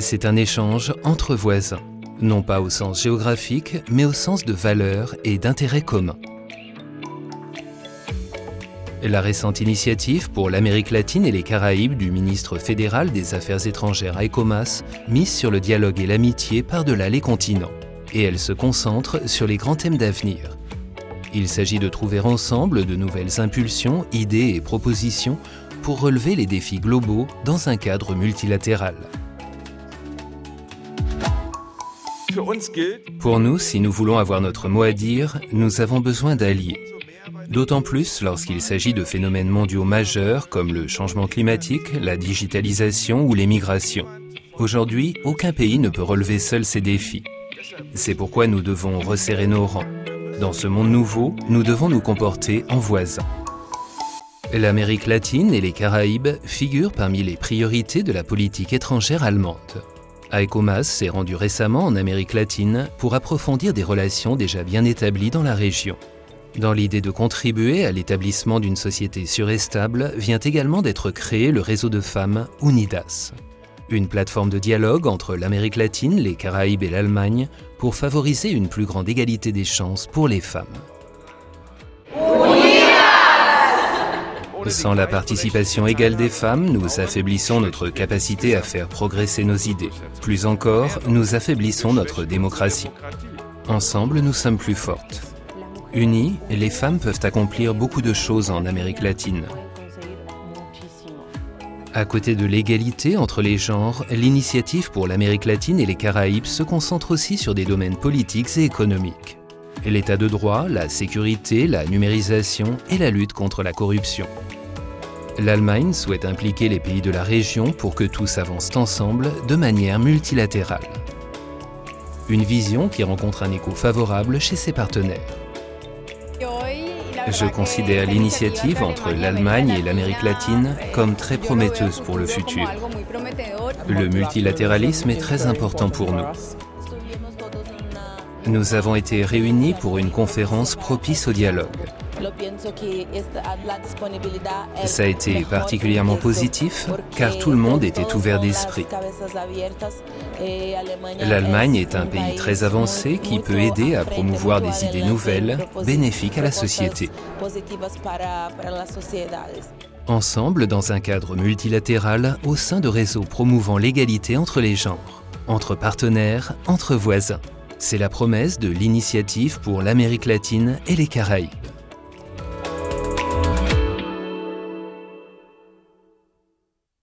C'est un échange entre voisins, non pas au sens géographique, mais au sens de valeurs et d'intérêts communs. La récente initiative pour l'Amérique latine et les Caraïbes du ministre fédéral des Affaires étrangères à ECOMAS mise sur le dialogue et l'amitié par-delà les continents. Et elle se concentre sur les grands thèmes d'avenir. Il s'agit de trouver ensemble de nouvelles impulsions, idées et propositions pour relever les défis globaux dans un cadre multilatéral. Pour nous, si nous voulons avoir notre mot à dire, nous avons besoin d'alliés. D'autant plus lorsqu'il s'agit de phénomènes mondiaux majeurs comme le changement climatique, la digitalisation ou les migrations. Aujourd'hui, aucun pays ne peut relever seul ces défis. C'est pourquoi nous devons resserrer nos rangs. Dans ce monde nouveau, nous devons nous comporter en voisins. L'Amérique latine et les Caraïbes figurent parmi les priorités de la politique étrangère allemande. ECOMAS s'est rendu récemment en Amérique latine pour approfondir des relations déjà bien établies dans la région. Dans l'idée de contribuer à l'établissement d'une société sûre et stable, vient également d'être créé le réseau de femmes UNIDAS, une plateforme de dialogue entre l'Amérique latine, les Caraïbes et l'Allemagne pour favoriser une plus grande égalité des chances pour les femmes. Sans la participation égale des femmes, nous affaiblissons notre capacité à faire progresser nos idées. Plus encore, nous affaiblissons notre démocratie. Ensemble, nous sommes plus fortes. Unies, les femmes peuvent accomplir beaucoup de choses en Amérique latine. À côté de l'égalité entre les genres, l'initiative pour l'Amérique latine et les Caraïbes se concentre aussi sur des domaines politiques et économiques. L'état de droit, la sécurité, la numérisation et la lutte contre la corruption. L'Allemagne souhaite impliquer les pays de la région pour que tous avancent ensemble de manière multilatérale. Une vision qui rencontre un écho favorable chez ses partenaires. Je considère l'initiative entre l'Allemagne et l'Amérique latine comme très prometteuse pour le futur. Le multilatéralisme est très important pour nous. Nous avons été réunis pour une conférence propice au dialogue. Ça a été particulièrement positif car tout le monde était ouvert d'esprit. L'Allemagne est un pays très avancé qui peut aider à promouvoir des idées nouvelles, bénéfiques à la société. Ensemble, dans un cadre multilatéral, au sein de réseaux promouvant l'égalité entre les genres, entre partenaires, entre voisins. C'est la promesse de l'initiative pour l'Amérique latine et les Caraïbes.